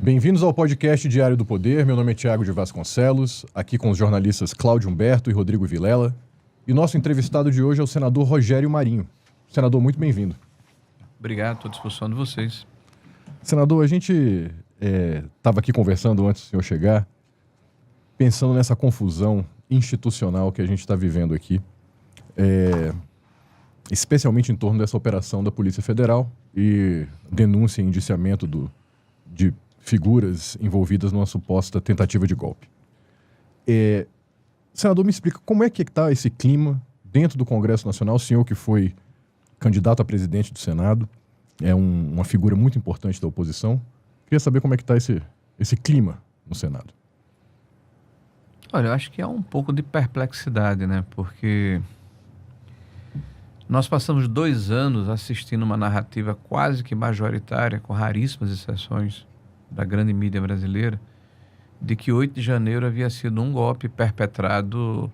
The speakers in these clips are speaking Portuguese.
Bem-vindos ao podcast Diário do Poder. Meu nome é Tiago de Vasconcelos, aqui com os jornalistas Cláudio Humberto e Rodrigo Vilela. E nosso entrevistado de hoje é o senador Rogério Marinho. Senador, muito bem-vindo. Obrigado, estou à disposição de vocês. Senador, a gente estava aqui conversando antes do senhor chegar, pensando nessa confusão institucional que a gente está vivendo aqui, especialmente em torno dessa operação da Polícia Federal e denúncia e indiciamento de figuras envolvidas numa suposta tentativa de golpe. Senador, me explica como é que está esse clima dentro do Congresso Nacional, o senhor que foi candidato a presidente do Senado, é uma figura muito importante da oposição. Queria saber como é que está esse clima no Senado. Olha, eu acho que há um pouco de perplexidade, né? Porque nós passamos 2 anos assistindo uma narrativa quase que majoritária, com raríssimas exceções da grande mídia brasileira, de que 8 de janeiro havia sido um golpe perpetrado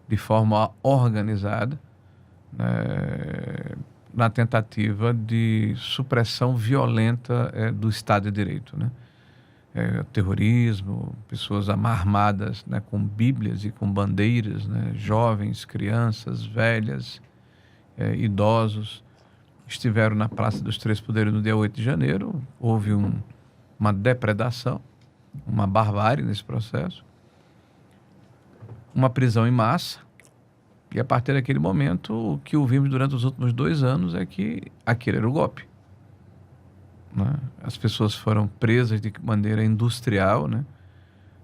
de forma organizada, né, na tentativa de supressão violenta do Estado de Direito, né? Terrorismo, pessoas armadas, né, com bíblias e com bandeiras, né, jovens, crianças, velhas, idosos, estiveram na Praça dos Três Poderes no dia 8 de janeiro. Houve uma depredação, uma barbárie nesse processo, uma prisão em massa, e a partir daquele momento o que ouvimos durante os últimos 2 anos é que aquele era o golpe, né? As pessoas foram presas de maneira industrial, né?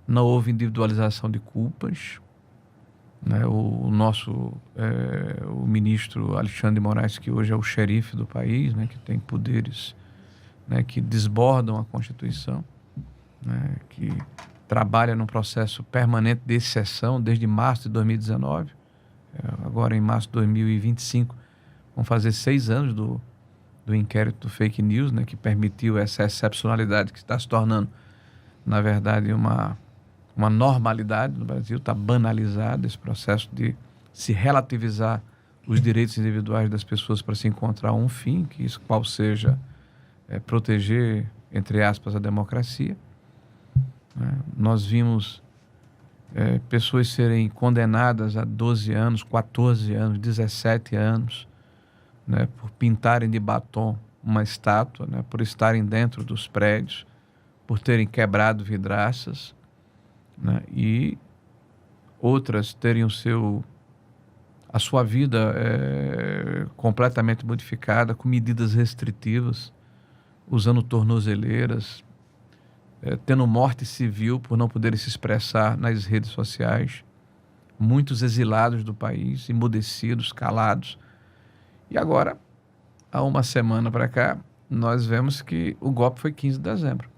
Não houve individualização de culpas, né? O ministro Alexandre de Moraes, que hoje é o xerife do país, né? Que tem poderes, né? Que desbordam a Constituição, né? Que trabalha num processo permanente de exceção desde março de 2019, agora em março de 2025 vão fazer 6 anos do inquérito do fake news, né, que permitiu essa excepcionalidade que está se tornando, na verdade, uma normalidade no Brasil. Está banalizado esse processo de se relativizar os direitos individuais das pessoas para se encontrar um fim, que isso qual seja proteger, entre aspas, a democracia. Nós vimos pessoas serem condenadas a 12 anos, 14 anos, 17 anos, né, por pintarem de batom uma estátua, né, por estarem dentro dos prédios, por terem quebrado vidraças, né, e outras terem a sua vida completamente modificada, com medidas restritivas, usando tornozeleiras, tendo morte civil por não poderem se expressar nas redes sociais, muitos exilados do país, emudecidos, calados. E agora, há uma semana para cá, nós vemos que o golpe foi 15 de dezembro.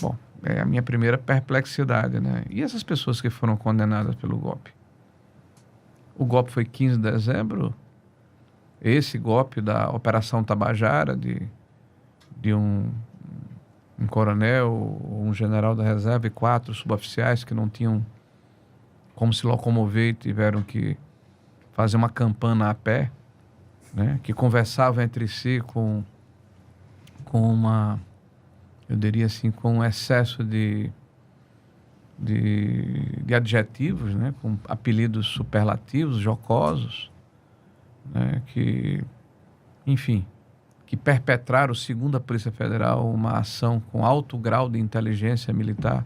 Bom, é a minha primeira perplexidade, né? E essas pessoas que foram condenadas pelo golpe? O golpe foi 15 de dezembro, esse golpe da Operação Tabajara, de um coronel, um general da reserva e 4 suboficiais que não tinham como se locomover e tiveram que fazer uma campana a pé, né, que conversavam entre si com eu diria assim, com um excesso de adjetivos, né, com apelidos superlativos, jocosos, né, que, enfim, que perpetraram, segundo a Polícia Federal, uma ação com alto grau de inteligência militar,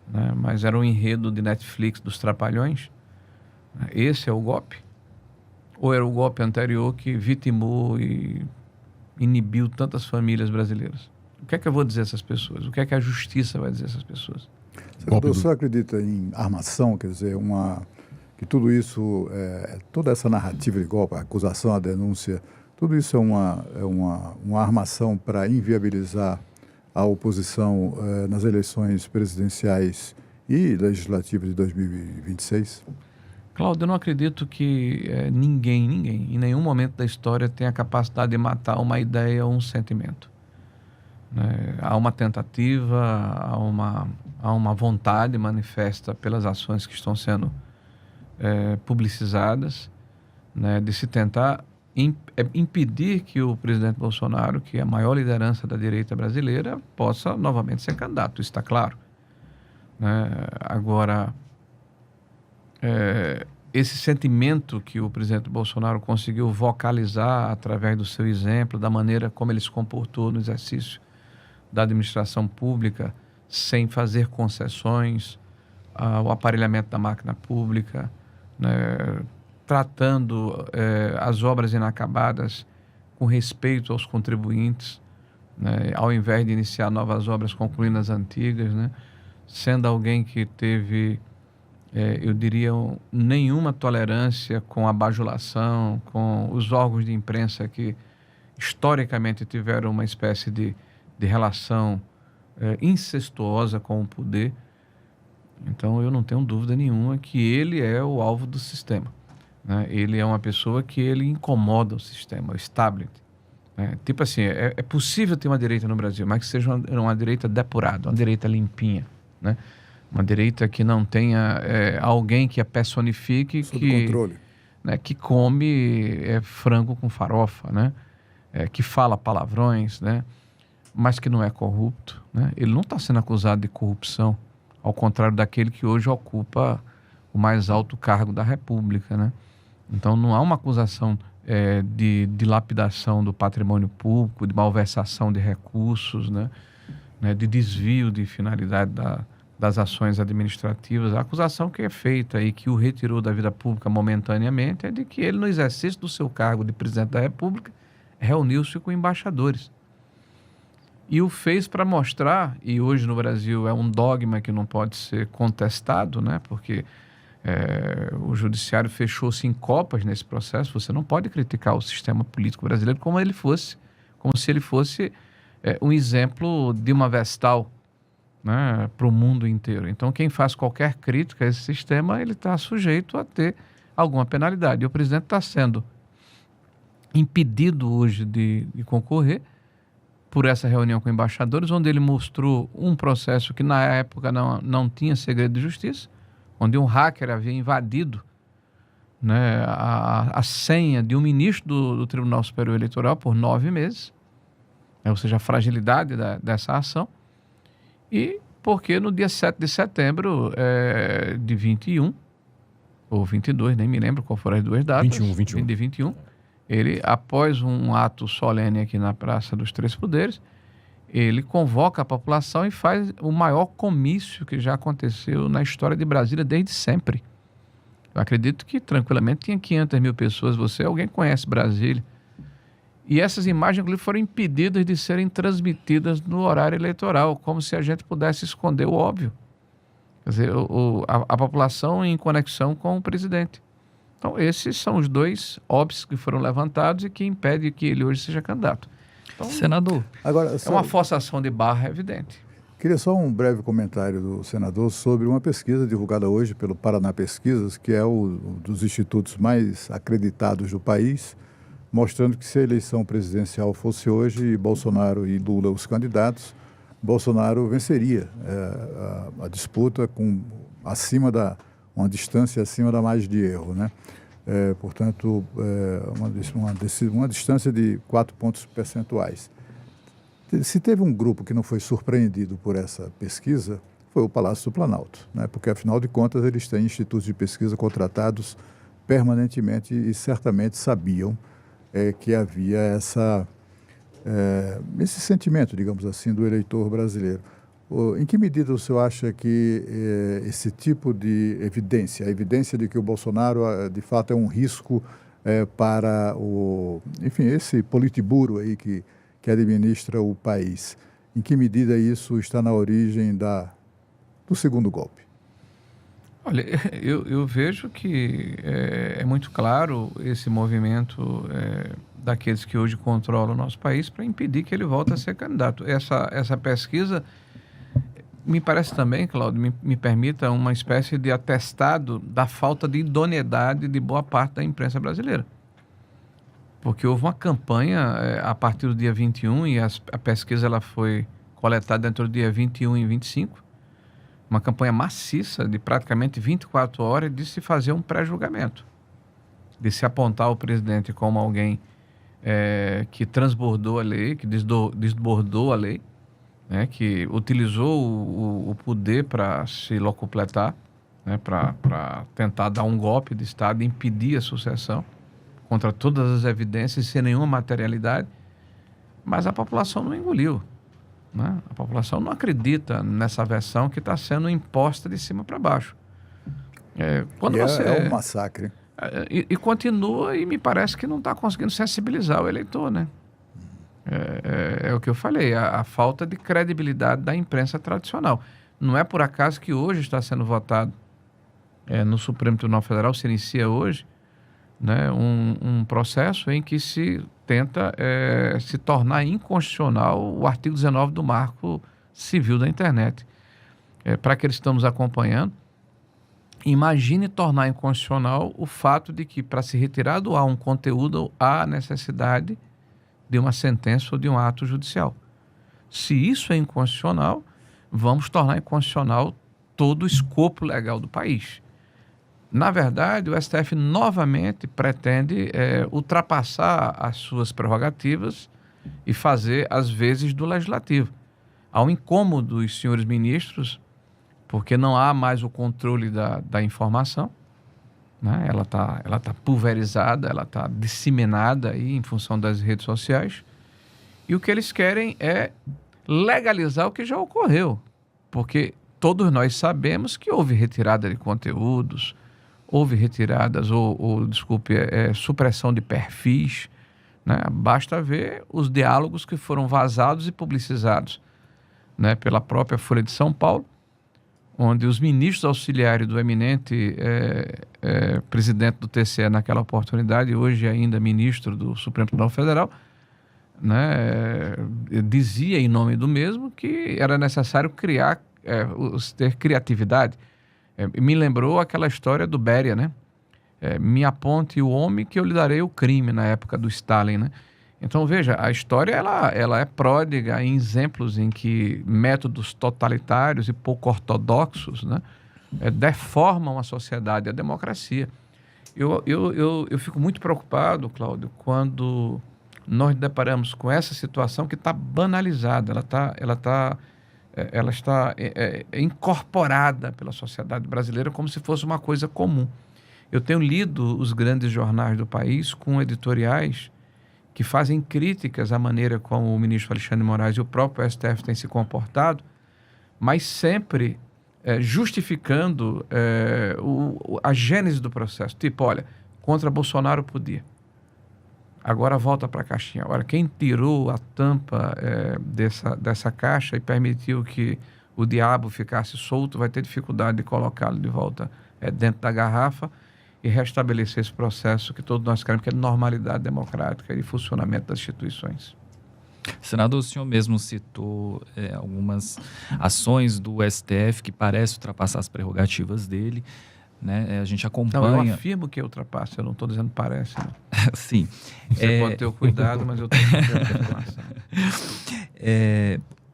né? Mas era um enredo de Netflix dos Trapalhões. Esse é o golpe? Ou era o golpe anterior que vitimou e inibiu tantas famílias brasileiras? O que é que eu vou dizer a essas pessoas? O que é que a justiça vai dizer a essas pessoas? Senador, o senhor acredita em armação, quer dizer, que tudo isso, toda essa narrativa de golpe, a acusação, a denúncia, tudo isso é uma armação para inviabilizar a oposição nas eleições presidenciais e legislativas de 2026? Cláudio, eu não acredito que ninguém, em nenhum momento da história tenha a capacidade de matar uma ideia ou um sentimento. Há uma tentativa, há uma vontade manifesta pelas ações que estão sendo publicizadas, né, de se tentar impedir que o presidente Bolsonaro, que é a maior liderança da direita brasileira, possa novamente ser candidato, isso está claro. Né? Agora, esse sentimento que o presidente Bolsonaro conseguiu vocalizar através do seu exemplo, da maneira como ele se comportou no exercício da administração pública, sem fazer concessões, o aparelhamento da máquina pública, né, tratando as obras inacabadas com respeito aos contribuintes, né, ao invés de iniciar novas obras, concluindo as antigas, né, sendo alguém que teve, eu diria, nenhuma tolerância com a bajulação, com os órgãos de imprensa que historicamente tiveram uma espécie de relação incestuosa com o poder. Então eu não tenho dúvida nenhuma que ele é o alvo do sistema, né? Ele é uma pessoa que ele incomoda o sistema, o establishment, né? Tipo assim, é possível ter uma direita no Brasil, mas que seja uma direita depurada, uma direita limpinha, né? Uma direita que não tenha alguém que a personifique, sob que, controle, né, que come frango com farofa, né? Que fala palavrões, né? Mas que não é corrupto, né? Ele não está sendo acusado de corrupção, ao contrário daquele que hoje ocupa o mais alto cargo da República, né? Então não há uma acusação de dilapidação do patrimônio público, de malversação de recursos, né? De desvio de finalidade das ações administrativas. A acusação que é feita e que o retirou da vida pública momentaneamente é de que ele, no exercício do seu cargo de presidente da República, reuniu-se com embaixadores. E o fez para mostrar, e hoje no Brasil é um dogma que não pode ser contestado, né? Porque o judiciário fechou-se em copas nesse processo. Você não pode criticar o sistema político brasileiro como se ele fosse um exemplo de uma vestal, né, para o mundo inteiro. Então, quem faz qualquer crítica a esse sistema, ele está sujeito a ter alguma penalidade. E o presidente está sendo impedido hoje de concorrer por essa reunião com embaixadores, onde ele mostrou um processo que na época não tinha segredo de justiça, onde um hacker havia invadido, né, a senha de um ministro do Tribunal Superior Eleitoral por 9 meses, ou seja, a fragilidade dessa ação, e porque no dia 7 de setembro de 21, ou 22, nem me lembro qual foram as duas datas, 21. de 21, ele, após um ato solene aqui na Praça dos Três Poderes, ele convoca a população e faz o maior comício que já aconteceu na história de Brasília desde sempre. Eu acredito que tranquilamente tinha 500 mil pessoas. Alguém conhece Brasília? E essas imagens, inclusive, foram impedidas de serem transmitidas no horário eleitoral, como se a gente pudesse esconder o óbvio. Quer dizer, a população em conexão com o presidente. Então, esses são os dois óbices que foram levantados e que impedem que ele hoje seja candidato. Então, senador, agora, é uma forçação de barra evidente. Queria só um breve comentário do senador sobre uma pesquisa divulgada hoje pelo Paraná Pesquisas, que é um dos institutos mais acreditados do país, mostrando que se a eleição presidencial fosse hoje, Bolsonaro e Lula os candidatos, Bolsonaro venceria a disputa com uma distância acima da margem de erro, né? Portanto, uma distância de 4 pontos percentuais. Se teve um grupo que não foi surpreendido por essa pesquisa, foi o Palácio do Planalto, né? Porque, afinal de contas, eles têm institutos de pesquisa contratados permanentemente e certamente sabiam que havia esse sentimento, digamos assim, do eleitor brasileiro. Em que medida o senhor acha que esse tipo de evidência, a evidência de que o Bolsonaro, de fato, é um risco para esse politburo aí que administra o país, em que medida isso está na origem do segundo golpe? Olha, eu vejo que é muito claro esse movimento daqueles que hoje controlam o nosso país para impedir que ele volte a ser candidato. Essa pesquisa me parece também, Cláudio, me permita uma espécie de atestado da falta de idoneidade de boa parte da imprensa brasileira. Porque houve uma campanha a partir do dia 21 e a pesquisa ela foi coletada entre o dia 21 e 25, uma campanha maciça de praticamente 24 horas de se fazer um pré-julgamento. de se apontar o presidente como alguém que transbordou a lei, que desbordou a lei, né, que utilizou o poder para se locupletar, né, para tentar dar um golpe de Estado e impedir a sucessão contra todas as evidências, sem nenhuma materialidade. Mas a população não engoliu, né? A população não acredita nessa versão que está sendo imposta de cima para baixo. Quando é um massacre. E continua, e me parece que não está conseguindo sensibilizar o eleitor, né? É o que eu falei, a falta de credibilidade da imprensa tradicional. Não é por acaso que hoje está sendo votado no Supremo Tribunal Federal, se inicia hoje, né, um processo em que se tenta se tornar inconstitucional o artigo 19 do Marco Civil da Internet. Para aqueles que estamos acompanhando, imagine tornar inconstitucional o fato de que, para se retirar do ar um conteúdo, há necessidade de uma sentença ou de um ato judicial. Se isso é inconstitucional, vamos tornar inconstitucional todo o escopo legal do país. Na verdade, o STF novamente pretende ultrapassar as suas prerrogativas e fazer as vezes do legislativo. Há um incômodo dos senhores ministros, porque não há mais o controle da informação, né? Ela tá pulverizada, ela está disseminada aí em função das redes sociais. E o que eles querem é legalizar o que já ocorreu, porque todos nós sabemos que houve retirada de conteúdos, houve retiradas supressão de perfis, né? Basta ver os diálogos que foram vazados e publicizados, né, pela própria Folha de São Paulo, onde os ministros auxiliares do eminente presidente do TCE naquela oportunidade, hoje ainda ministro do Supremo Tribunal Federal, né, dizia em nome do mesmo que era necessário ter criatividade. Me lembrou aquela história do Beria, né? Me aponte o homem que eu lhe darei o crime, na época do Stalin, né? Então, veja, a história ela é pródiga em exemplos em que métodos totalitários e pouco ortodoxos, né, deformam a sociedade e a democracia. Eu fico muito preocupado, Cláudio, quando nós deparamos com essa situação que está banalizada, ela está incorporada pela sociedade brasileira como se fosse uma coisa comum. Eu tenho lido os grandes jornais do país com editoriais que fazem críticas à maneira como o ministro Alexandre de Moraes e o próprio STF têm se comportado, mas sempre justificando a gênese do processo. Tipo, olha, contra Bolsonaro podia. Agora volta para a caixinha. Agora, quem tirou a tampa dessa caixa e permitiu que o diabo ficasse solto vai ter dificuldade de colocá-lo de volta dentro da garrafa e restabelecer esse processo que todos nós queremos, que é de normalidade democrática e de funcionamento das instituições. Senador, o senhor mesmo citou algumas ações do STF que parecem ultrapassar as prerrogativas dele, né? A gente acompanha... Não, eu afirmo que ultrapassa, eu não estou dizendo parece. Não. Sim. Você pode ter o cuidado, mas eu tenho informação.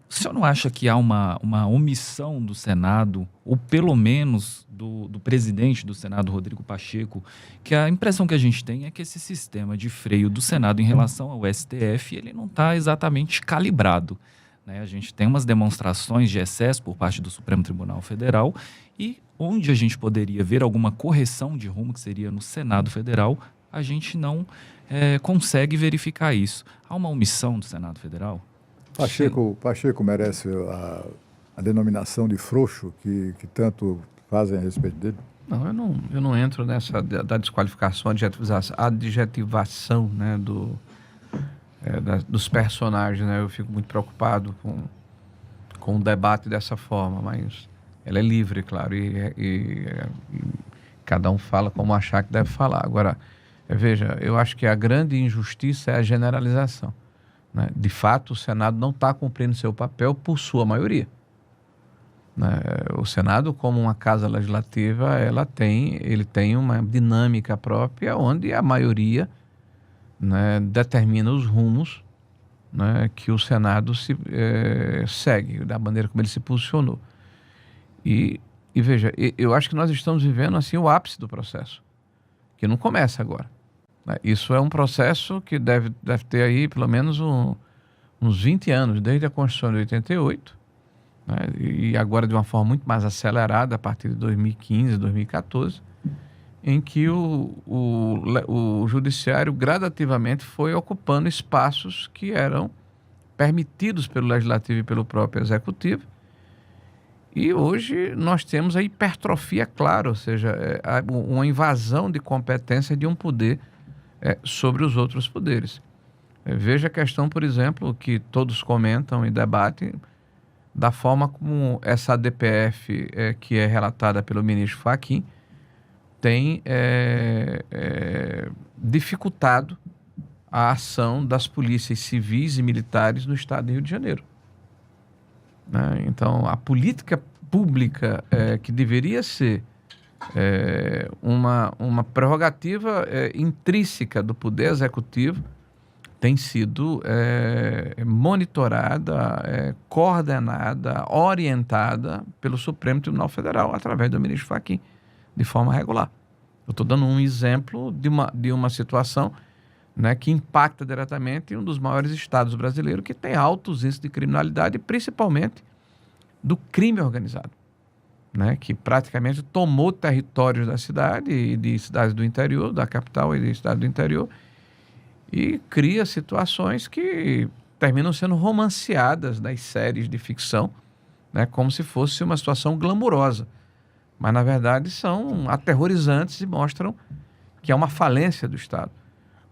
O senhor não acha que há uma omissão do Senado, ou pelo menos do presidente do Senado, Rodrigo Pacheco, que a impressão que a gente tem é que esse sistema de freio do Senado em relação ao STF, ele não está exatamente calibrado, né? A gente tem umas demonstrações de excesso por parte do Supremo Tribunal Federal e onde a gente poderia ver alguma correção de rumo, que seria no Senado Federal, a gente não consegue verificar isso. Há uma omissão do Senado Federal? Pacheco merece a denominação de frouxo que tanto fazem a respeito dele? Não, eu não entro nessa da desqualificação, adjetivação, né, dos personagens, né? Eu fico muito preocupado com o debate dessa forma, mas ela é livre, claro, e cada um fala como achar que deve falar. Agora, veja, eu acho que a grande injustiça é a generalização, né? De fato, o Senado não está cumprindo seu papel por sua maioria, né? O Senado, como uma casa legislativa, ele tem uma dinâmica própria onde a maioria, né, determina os rumos, né, que o Senado segue, da maneira como ele se posicionou. E veja, eu acho que nós estamos vivendo assim o ápice do processo, que não começa agora. Né? Isso é um processo que deve ter aí pelo menos uns 20 anos, desde a Constituição de 88, né? E agora de uma forma muito mais acelerada, a partir de 2015, 2014, em que o judiciário gradativamente foi ocupando espaços que eram permitidos pelo Legislativo e pelo próprio Executivo. E hoje nós temos a hipertrofia, claro, ou seja, uma invasão de competência de um poder sobre os outros poderes. Veja a questão, por exemplo, que todos comentam e debatem, da forma como essa ADPF, que é relatada pelo ministro Fachin, tem dificultado a ação das polícias civis e militares no estado do Rio de Janeiro. Né? Então, a política pública que deveria ser uma prerrogativa intrínseca do Poder Executivo tem sido monitorada, coordenada, orientada pelo Supremo Tribunal Federal através do ministro Fachin, de forma regular. Eu estou dando um exemplo de uma situação, né, que impacta diretamente em um dos maiores estados brasileiros, que tem altos índices de criminalidade, principalmente do crime organizado, né, que praticamente tomou territórios da cidade e de cidades do interior, da capital e de cidades do interior, e cria situações que terminam sendo romanceadas nas séries de ficção, né, como se fosse uma situação glamurosa. Mas, na verdade, são aterrorizantes e mostram que é uma falência do Estado.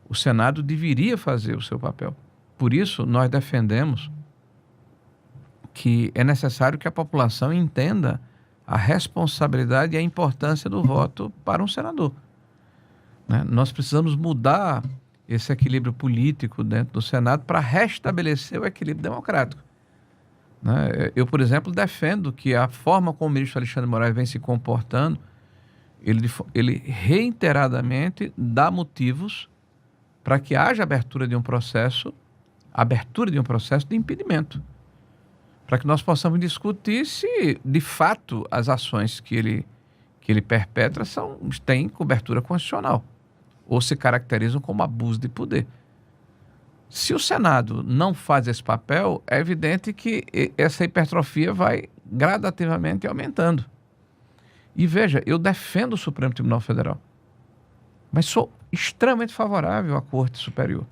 O Senado deveria fazer o seu papel. Por isso, nós defendemos que é necessário que a população entenda a responsabilidade e a importância do voto para um senador. Né? Nós precisamos mudar esse equilíbrio político dentro do Senado para restabelecer o equilíbrio democrático. Né? Eu, por exemplo, defendo que a forma como o ministro Alexandre de Moraes vem se comportando, ele reiteradamente dá motivos para que haja abertura de um processo de impedimento, para que nós possamos discutir se, de fato, as ações que ele perpetra têm cobertura constitucional ou se caracterizam como abuso de poder. Se o Senado não faz esse papel, é evidente que essa hipertrofia vai gradativamente aumentando. E veja, eu defendo o Supremo Tribunal Federal, mas sou extremamente favorável à Corte Superior,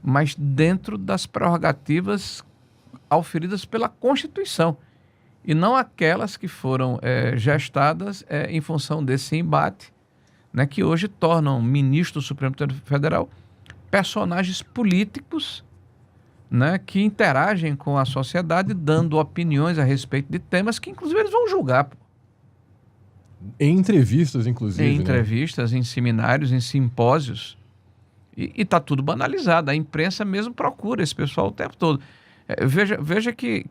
mas dentro das prerrogativas auferidas pela Constituição, e não aquelas que foram gestadas em função desse embate, né, que hoje tornam ministro do Supremo Tribunal Federal personagens políticos, né, que interagem com a sociedade, dando opiniões a respeito de temas que, inclusive, eles vão julgar. Pô. Em entrevistas, inclusive. Em entrevistas, em seminários, em simpósios. E está tudo banalizado. A imprensa mesmo procura esse pessoal o tempo todo. Veja que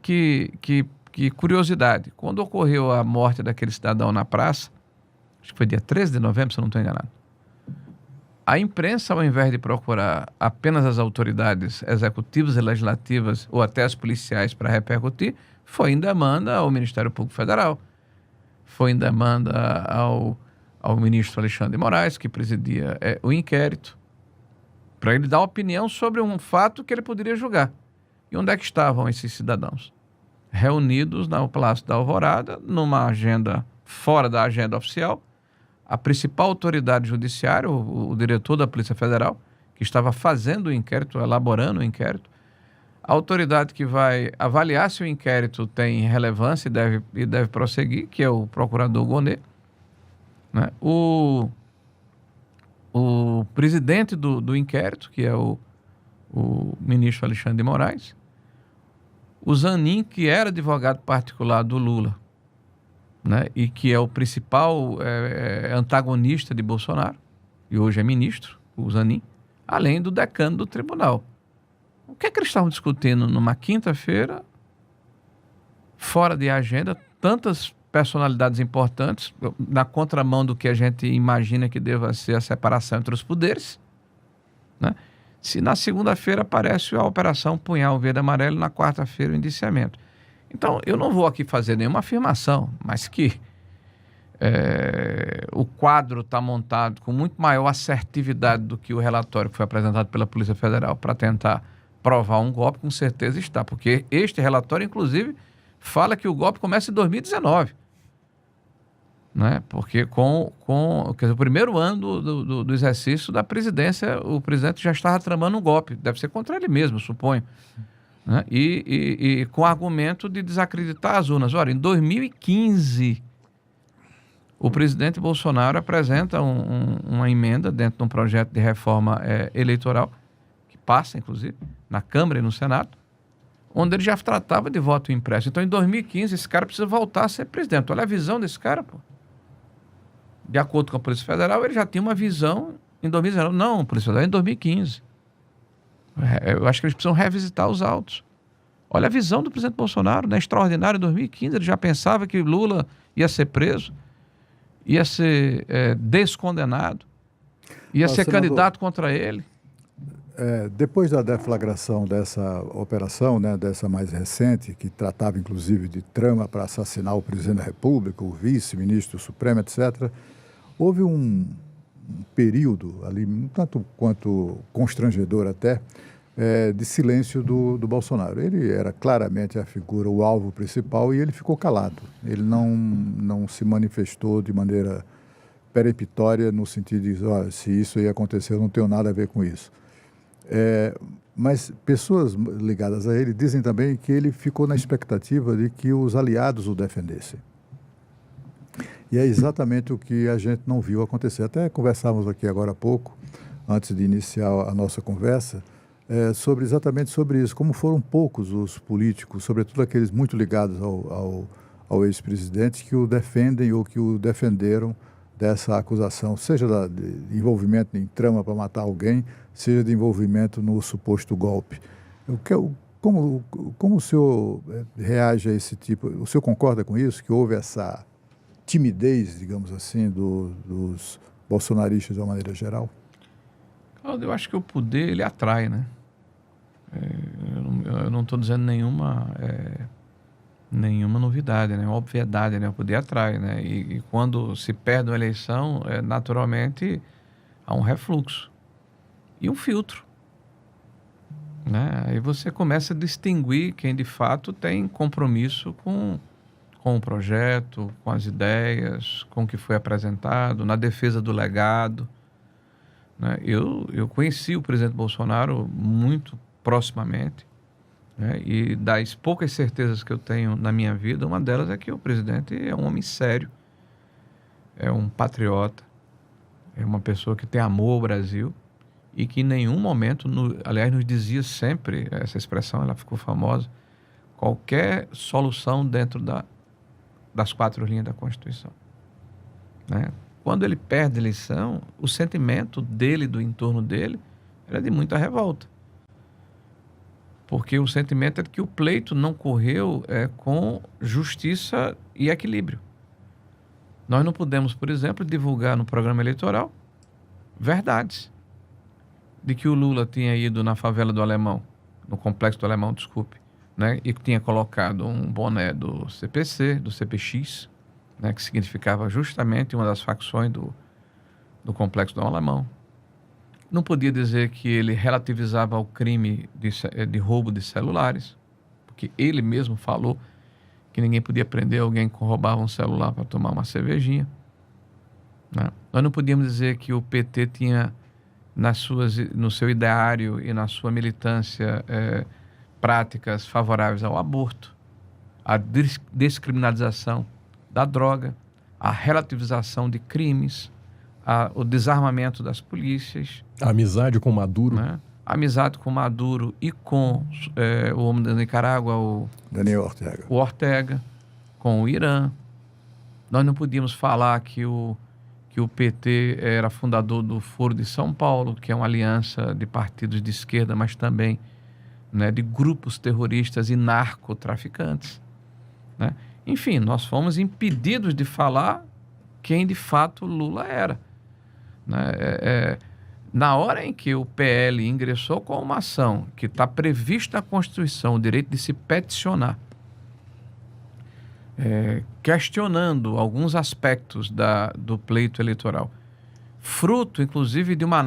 curiosidade. Quando ocorreu a morte daquele cidadão na praça, acho que foi dia 13 de novembro, se eu não estou enganado, a imprensa, ao invés de procurar apenas as autoridades executivas e legislativas ou até as policiais para repercutir, foi em demanda ao Ministério Público Federal, foi em demanda ao ministro Alexandre de Moraes, que presidia o inquérito, para ele dar opinião sobre um fato que ele poderia julgar. E onde é que estavam esses cidadãos? Reunidos no Palácio da Alvorada, numa agenda fora da agenda oficial. A principal autoridade judiciária, o diretor da Polícia Federal, que estava fazendo o inquérito, elaborando o inquérito, a autoridade que vai avaliar se o inquérito tem relevância e deve prosseguir, que é o procurador Gonê, né? O presidente do inquérito, que é o ministro Alexandre de Moraes, o Zanin, que era advogado particular do Lula, né, e que é o principal antagonista de Bolsonaro, e hoje é ministro, o Zanin, além do decano do tribunal. O que é que eles estavam discutindo numa quinta-feira, fora de agenda, tantas personalidades importantes, na contramão do que a gente imagina que deva ser a separação entre os poderes, né? Se na segunda-feira aparece a Operação Punhal Verde e Amarelo, na quarta-feira o indiciamento. Então, eu não vou aqui fazer nenhuma afirmação, mas que o quadro está montado com muito maior assertividade do que o relatório que foi apresentado pela Polícia Federal para tentar provar um golpe, com certeza está. Porque este relatório, inclusive, fala que o golpe começa em 2019. Né? Porque quer dizer, o primeiro ano do exercício da presidência, o presidente já estava tramando um golpe. Deve ser contra ele mesmo, suponho. Né? E com o argumento de desacreditar as urnas. Ora, em 2015, o presidente Bolsonaro apresenta uma emenda dentro de um projeto de reforma eleitoral, que passa, inclusive, na Câmara e no Senado, onde ele já tratava de voto impresso. Então, em 2015, esse cara precisa voltar a ser presidente. Olha a visão desse cara, pô. De acordo com a Polícia Federal, ele já tinha uma visão em 2019. Não, Polícia Federal, em 2015. Eu acho que eles precisam revisitar os autos. Olha a visão do presidente Bolsonaro, né? Extraordinário em 2015. Ele já pensava que Lula ia ser preso, ia ser descondenado, ia ser candidato contra ele. Depois da deflagração dessa operação, né, dessa mais recente, que tratava inclusive de trama para assassinar o presidente da República, o vice-ministro supremo, etc., houve um período ali, um tanto quanto constrangedor até, de silêncio do Bolsonaro. Ele era claramente a figura, o alvo principal, e ele ficou calado. Ele não se manifestou de maneira peremptória no sentido de dizer, se isso ia acontecer, eu não tenho nada a ver com isso. Mas pessoas ligadas a ele dizem também que ele ficou na expectativa de que os aliados o defendessem. E é exatamente o que a gente não viu acontecer. Até conversávamos aqui agora há pouco, antes de iniciar a nossa conversa, exatamente sobre isso, como foram poucos os políticos, sobretudo aqueles muito ligados ao ex-presidente, que o defendem ou que o defenderam dessa acusação, seja de envolvimento em trama para matar alguém, seja de envolvimento no suposto golpe. Como o senhor reage a esse tipo? O senhor concorda com isso, que houve essa timidez, digamos assim, dos bolsonaristas de uma maneira geral? Eu acho que o poder, ele atrai, né? Eu não estou dizendo nenhuma novidade, né? Obviedade, né? O poder atrai, né? E quando se perde uma eleição, naturalmente há um refluxo e um filtro, né? Aí você começa a distinguir quem de fato tem compromisso com o projeto, com as ideias, com o que foi apresentado, na defesa do legado, né? Eu conheci o presidente Bolsonaro muito proximamente, né? E das poucas certezas que eu tenho na minha vida, uma delas é que o presidente é um homem sério, é um patriota, é uma pessoa que tem amor ao Brasil e que em nenhum momento, aliás, nos dizia sempre, essa expressão ela ficou famosa, qualquer solução dentro das 4 linhas da Constituição, né? Quando ele perde a eleição, o sentimento dele, do entorno dele, era de muita revolta. Porque o sentimento é de que o pleito não correu com justiça e equilíbrio. Nós não pudemos, por exemplo, divulgar no programa eleitoral verdades de que o Lula tinha ido na favela do Alemão, no Complexo do Alemão, desculpe, né, e que tinha colocado um boné do CPC, do CPX, né, que significava justamente uma das facções do Complexo do Alemão. Não podia dizer que ele relativizava o crime de roubo de celulares, porque ele mesmo falou que ninguém podia prender alguém que roubava um celular para tomar uma cervejinha, né? Nós não podíamos dizer que o PT tinha no seu ideário e na sua militância práticas favoráveis ao aborto, à descriminalização da droga, à relativização de crimes, o desarmamento das polícias. A amizade com Maduro. Né? A amizade com Maduro e com o homem da Nicarágua, o Ortega, com o Irã. Nós não podíamos falar que o PT era fundador do Foro de São Paulo, que é uma aliança de partidos de esquerda, mas também, né, de grupos terroristas e narcotraficantes, né? Enfim, nós fomos impedidos de falar quem de fato Lula era, né? Na hora em que o PL ingressou com uma ação que está prevista na Constituição, o direito de se peticionar, questionando alguns aspectos do pleito eleitoral, fruto, inclusive, de uma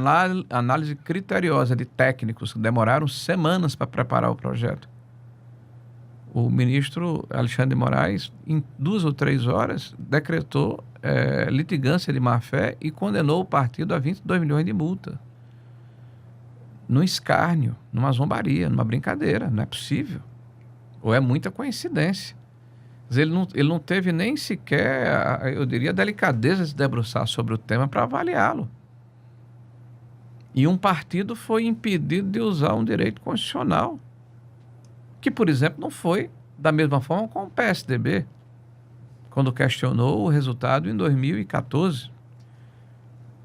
análise criteriosa de técnicos que demoraram semanas para preparar o projeto. O ministro Alexandre de Moraes, em 2 ou 3 horas, decretou litigância de má-fé e condenou o partido a 22 milhões de multa. Num escárnio, numa zombaria, numa brincadeira. Não é possível. Ou é muita coincidência. Ele não teve nem sequer, eu diria, a delicadeza de se debruçar sobre o tema para avaliá-lo. E um partido foi impedido de usar um direito constitucional, que, por exemplo, não foi da mesma forma com o PSDB, quando questionou o resultado em 2014.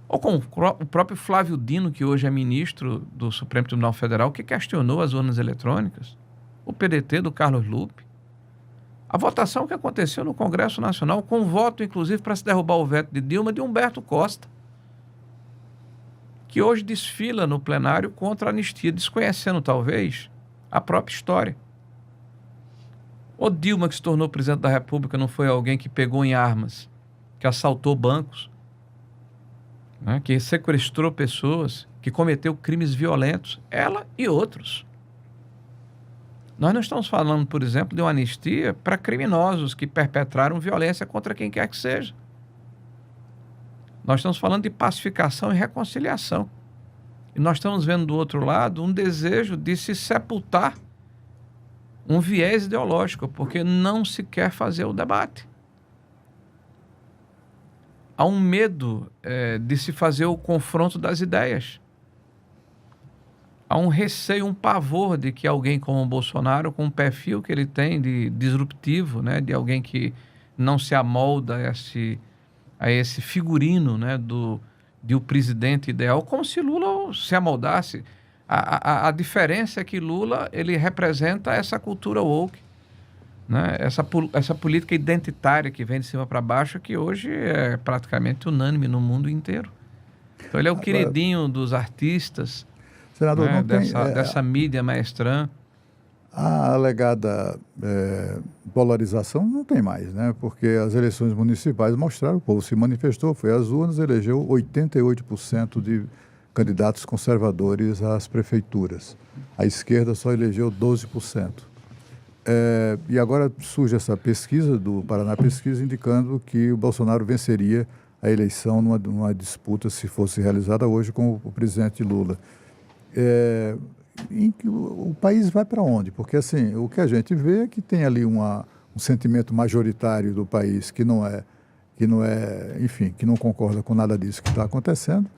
Ou com o próprio Flávio Dino, que hoje é ministro do Supremo Tribunal Federal, que questionou as urnas eletrônicas. O PDT do Carlos Lupe. A votação que aconteceu no Congresso Nacional, com voto, inclusive, para se derrubar o veto de Dilma, de Humberto Costa, que hoje desfila no plenário contra a anistia, desconhecendo, talvez, a própria história. O Dilma, que se tornou presidente da República, não foi alguém que pegou em armas, que assaltou bancos, né, que sequestrou pessoas, que cometeu crimes violentos, ela e outros. Nós não estamos falando, por exemplo, de uma anistia para criminosos que perpetraram violência contra quem quer que seja. Nós estamos falando de pacificação e reconciliação. E nós estamos vendo do outro lado um desejo de se sepultar um viés ideológico, porque não se quer fazer o debate. Há um medo de se fazer o confronto das ideias. Há um receio, um pavor de que alguém como o Bolsonaro, com o perfil que ele tem de disruptivo, né, de alguém que não se amolda a esse figurino, né, de o presidente ideal, como se Lula se amoldasse. A diferença é que Lula ele representa essa cultura woke, né, essa política identitária que vem de cima para baixo, que hoje é praticamente unânime no mundo inteiro. Então ele é o queridinho dos artistas, senador, né, não tem, dessa mídia maestrã. A alegada polarização não tem mais, né? Porque as eleições municipais mostraram, o povo se manifestou, foi às urnas, elegeu 88% de candidatos conservadores às prefeituras. A esquerda só elegeu 12%. E agora surge essa pesquisa do Paraná Pesquisa indicando que o Bolsonaro venceria a eleição numa disputa, se fosse realizada hoje, com o presidente Lula. O país vai para onde? Porque assim, o que a gente vê é que tem ali um sentimento majoritário do país que não é, enfim, que não concorda com nada disso que está acontecendo,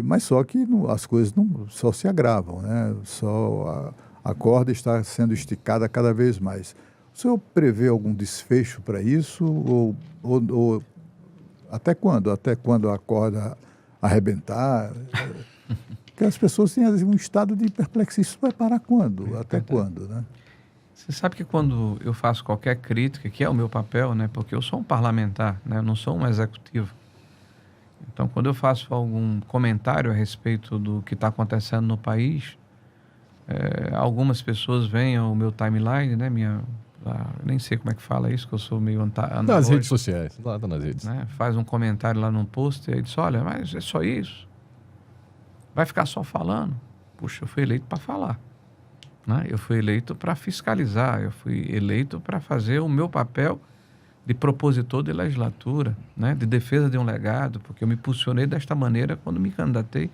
mas só que as coisas só se agravam, né? Só a corda está sendo esticada cada vez mais. O senhor prevê algum desfecho para isso? Ou até quando? Até quando a corda arrebentar? Porque as pessoas têm um estado de perplexidade. Isso vai parar quando? Até quando, né? Você sabe que quando eu faço qualquer crítica, que é o meu papel, né? Porque eu sou um parlamentar, né? Eu não sou um executivo. Então, quando eu faço algum comentário a respeito do que está acontecendo no país, algumas pessoas vêm ao meu timeline, né? Nem sei como é que fala isso, que eu sou meio nas redes sociais, lá nas redes. Né? Faz um comentário lá num post e aí diz, olha, mas é só isso. Vai ficar só falando? Puxa, eu fui eleito para falar. Né? Eu fui eleito para fiscalizar, eu fui eleito para fazer o meu papel de propositor de legislatura, né? De defesa de um legado, porque eu me posicionei desta maneira quando me candidatei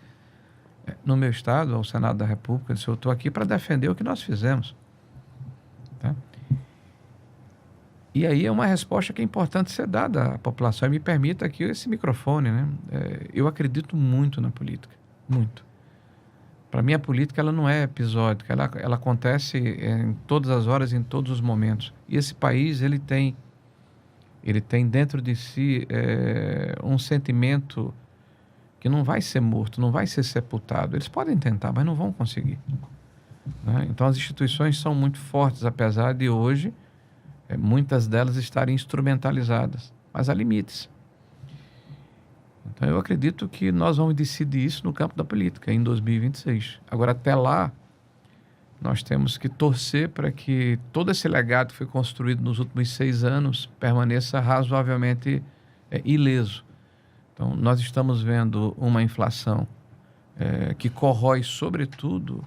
no meu estado, ao Senado da República. Eu disse, eu estou aqui para defender o que nós fizemos. Tá? E aí é uma resposta que é importante ser dada à população. E me permita aqui esse microfone, né? Eu acredito muito na política. Muito. Para mim, a política ela não é episódica, ela acontece em todas as horas, em todos os momentos. E esse país, ele tem dentro de si um sentimento que não vai ser morto, não vai ser sepultado. Eles podem tentar, mas não vão conseguir. Né? Então, as instituições são muito fortes, apesar de hoje, muitas delas estarem instrumentalizadas. Mas há limites. Então, eu acredito que nós vamos decidir isso no campo da política, em 2026. Agora, até lá, Nós temos que torcer para que todo esse legado que foi construído nos últimos 6 anos permaneça razoavelmente ileso. Então, nós estamos vendo uma inflação que corrói, sobretudo,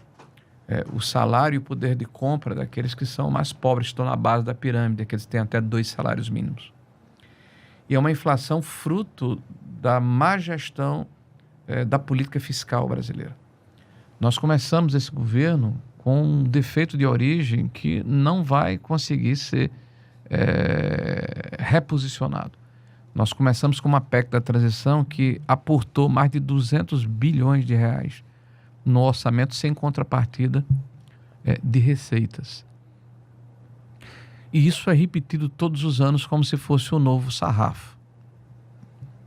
o salário e o poder de compra daqueles que são mais pobres, que estão na base da pirâmide, aqueles que têm até 2 salários mínimos. E é uma inflação fruto da má gestão da política fiscal brasileira. Nós começamos esse governo com um defeito de origem que não vai conseguir ser reposicionado. Nós começamos com uma PEC da transição que aportou mais de 200 bilhões de reais no orçamento sem contrapartida de receitas. E isso é repetido todos os anos como se fosse um novo sarrafo.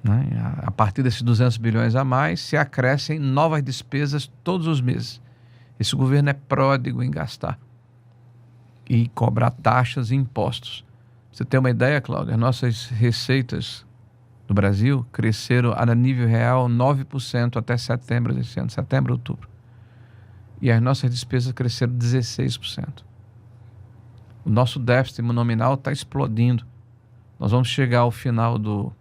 Né? A partir desses 200 bilhões a mais, se acrescem novas despesas todos os meses. Esse governo é pródigo em gastar e cobrar taxas e impostos. Você tem uma ideia, Cláudio? As nossas receitas do Brasil cresceram a nível real 9% até setembro desse ano, setembro, outubro. E as nossas despesas cresceram 16%. O nosso déficit nominal está explodindo. Nós vamos chegar ao final do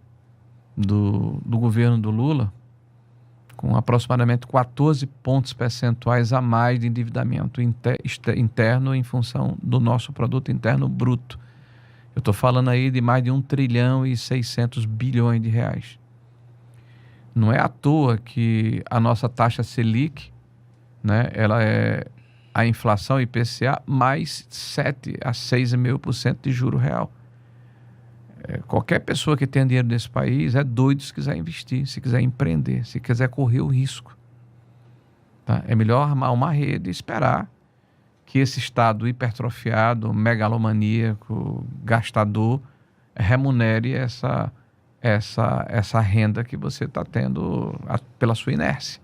governo do Lula com aproximadamente 14 pontos percentuais a mais de endividamento interno em função do nosso produto interno bruto. Eu estou falando aí de mais de 1 trilhão e 600 bilhões de reais. Não é à toa que a nossa taxa Selic, né, ela é a inflação IPCA mais 7 a 6,5% de juro real. Qualquer pessoa que tenha dinheiro nesse país é doido se quiser investir, se quiser empreender, se quiser correr o risco. Tá? É melhor armar uma rede e esperar que esse Estado hipertrofiado, megalomaníaco, gastador, remunere essa renda que você está tendo pela sua inércia.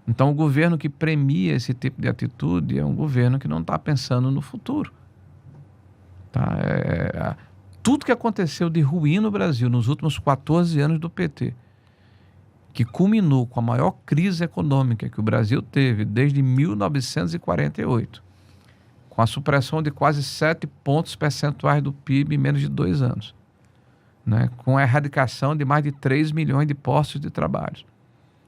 Então, o governo que premia esse tipo de atitude é um governo que não está pensando no futuro. Tá? Tudo que aconteceu de ruim no Brasil nos últimos 14 anos do PT, que culminou com a maior crise econômica que o Brasil teve desde 1948, com a supressão de quase 7 pontos percentuais do PIB em menos de 2 anos, né? Com a erradicação de mais de 3 milhões de postos de trabalho,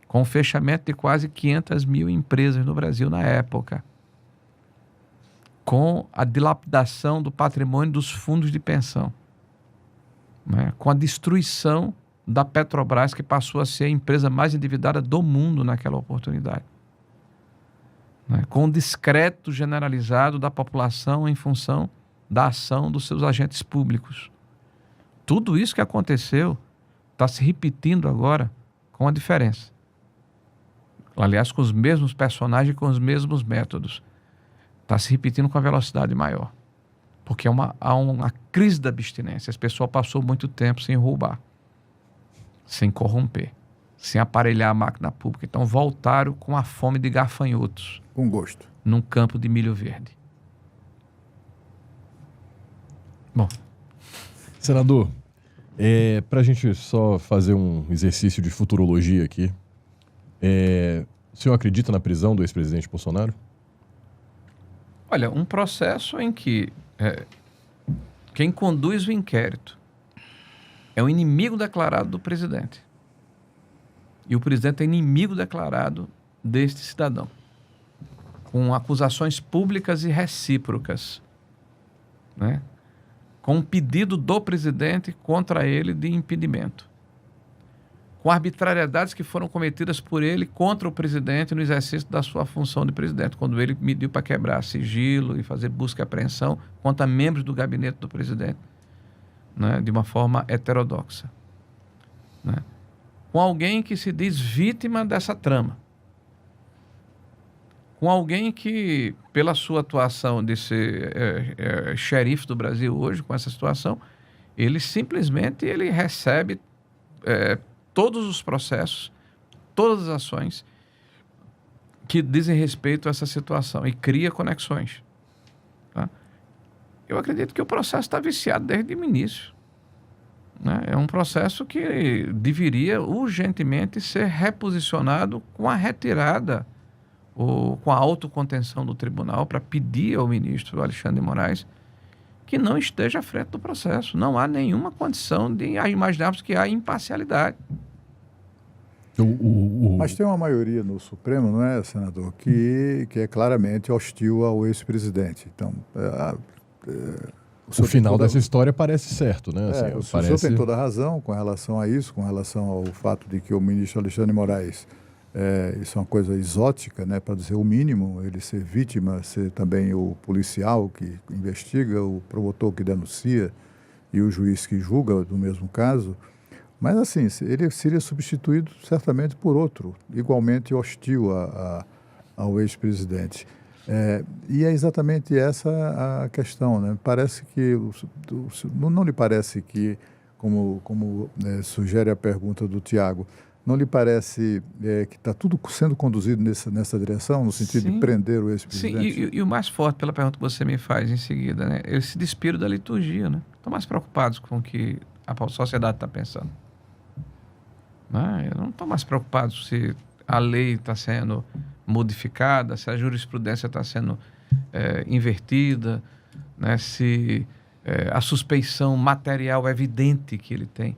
com o fechamento de quase 500 mil empresas no Brasil na época, com a dilapidação do patrimônio dos fundos de pensão, né? Com a destruição da Petrobras, que passou a ser a empresa mais endividada do mundo naquela oportunidade, né? Com o descrédito generalizado da população em função da ação dos seus agentes públicos. Tudo isso que aconteceu está se repetindo agora com a diferença. Aliás, com os mesmos personagens e com os mesmos métodos. Está se repetindo com a velocidade maior. Porque há uma crise da abstinência. As pessoas passou muito tempo sem roubar, sem corromper, sem aparelhar a máquina pública. Então voltaram com a fome de gafanhotos. Com gosto. Num campo de milho verde. Bom. Senador, para a gente só fazer um exercício de futurologia aqui, o senhor acredita na prisão do ex-presidente Bolsonaro? Olha, um processo em que quem conduz o inquérito é o inimigo declarado do presidente. E o presidente é inimigo declarado deste cidadão, com acusações públicas e recíprocas, né? Com um pedido do presidente contra ele de impedimento, com arbitrariedades que foram cometidas por ele contra o presidente no exercício da sua função de presidente, quando ele mediu para quebrar sigilo e fazer busca e apreensão contra membros do gabinete do presidente, né, de uma forma heterodoxa, né, com alguém que se diz vítima dessa trama, com alguém que, pela sua atuação de ser xerife do Brasil hoje, com essa situação, ele simplesmente recebe todos os processos, todas as ações que dizem respeito a essa situação e cria conexões. Tá? Eu acredito que o processo está viciado desde o início, né? É um processo que deveria urgentemente ser reposicionado com a retirada com a autocontenção do tribunal para pedir ao ministro Alexandre de Moraes que não esteja à frente do processo. Não há nenhuma condição de imaginarmos que há imparcialidade. Mas tem uma maioria no Supremo, não é, senador, que é claramente hostil ao ex-presidente. Então, o final dessa história parece certo, né? Assim, o senhor tem toda a razão com relação a isso, com relação ao fato de que o ministro Alexandre de Moraes, isso é uma coisa exótica, né, para dizer o mínimo, ele ser vítima, ser também o policial que investiga, o promotor que denuncia e o juiz que julga no mesmo caso. Mas, assim, ele seria substituído certamente por outro, igualmente hostil ao ex-presidente. E é exatamente essa a questão, né? Parece que, não lhe parece que, como sugere a pergunta do Tiago, não lhe parece que está tudo sendo conduzido nessa direção, no sentido Sim. de prender o ex-presidente? Sim, e o mais forte, pela pergunta que você me faz em seguida, né? Esse despiro da liturgia, né? Estão mais preocupados com o que a sociedade está pensando. Eu não estou mais preocupado se a lei está sendo modificada, se a jurisprudência está sendo invertida, né? Se a suspeição material é evidente que ele tem.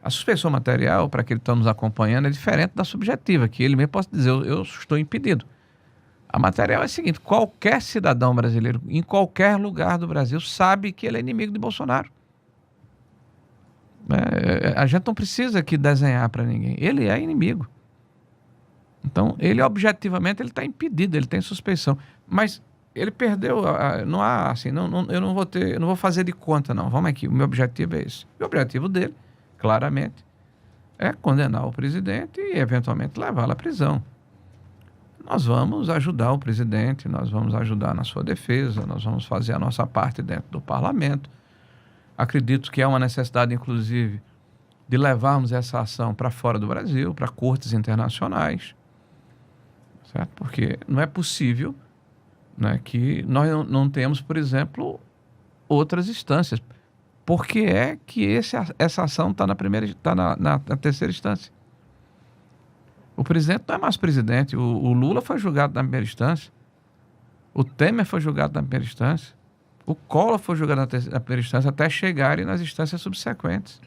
A suspeição material, para aquele que está nos acompanhando, é diferente da subjetiva, que ele mesmo pode dizer, eu estou impedido. A material é a seguinte: qualquer cidadão brasileiro, em qualquer lugar do Brasil, sabe que ele é inimigo de Bolsonaro. A gente não precisa aqui desenhar para ninguém. Ele é inimigo. Então, ele objetivamente ele está impedido, ele tem suspeição. Mas ele perdeu, não há assim, eu não vou fazer de conta, não. Vamos aqui, o meu objetivo é esse. O objetivo dele, claramente, é condenar o presidente e eventualmente levá-lo à prisão. Nós vamos ajudar o presidente, nós vamos ajudar na sua defesa, nós vamos fazer a nossa parte dentro do parlamento. Acredito que há uma necessidade, inclusive, de levarmos essa ação para fora do Brasil, para cortes internacionais, certo? Porque não é possível, né, que nós não tenhamos, por exemplo, outras instâncias. Por que é que essa ação está na terceira instância? O presidente não é mais presidente. O Lula foi julgado na primeira instância. O Temer foi julgado na primeira instância. O Collor foi julgado na primeira instância até chegarem nas instâncias subsequentes.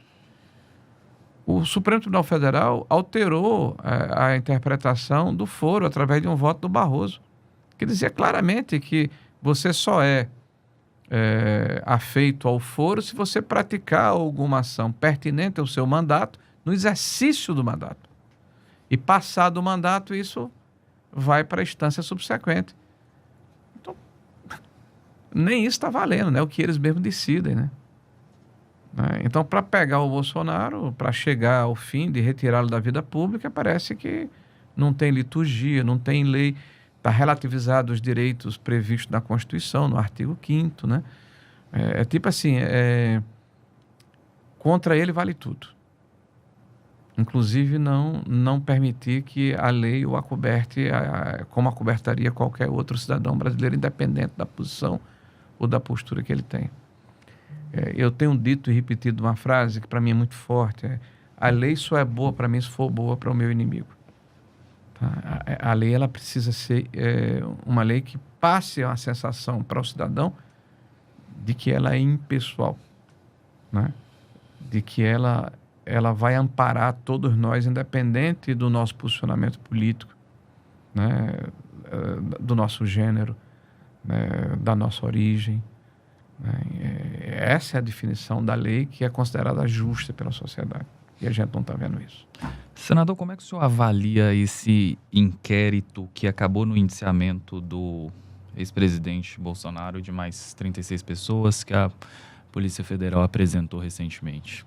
O Supremo Tribunal Federal alterou a interpretação do foro através de um voto do Barroso, que dizia claramente que você só é afeito ao foro se você praticar alguma ação pertinente ao seu mandato no exercício do mandato. E passado o mandato, isso vai para a instância subsequente. Então, nem isso está valendo, né? O que eles mesmos decidem, né? Então, para pegar o Bolsonaro, para chegar ao fim de retirá-lo da vida pública, parece que não tem liturgia, não tem lei, está relativizado os direitos previstos na Constituição, no artigo 5º, né? Tipo assim, contra ele vale tudo. Inclusive não permitir que a lei o acoberte como acobertaria qualquer outro cidadão brasileiro, independente da posição ou da postura que ele tem. Eu tenho dito e repetido uma frase que para mim é muito forte: a lei só é boa para mim se for boa para o meu inimigo. Tá? A lei ela precisa ser uma lei que passe uma sensação para o cidadão de que ela é impessoal, né? De que ela vai amparar todos nós, independente do nosso posicionamento político, né? Do nosso gênero, né? Da nossa origem. Essa é a definição da lei que é considerada justa pela sociedade. E a gente não está vendo isso. Senador, como é que o senhor avalia esse inquérito que acabou no indiciamento do ex-presidente Bolsonaro de mais 36 pessoas que a Polícia Federal apresentou recentemente?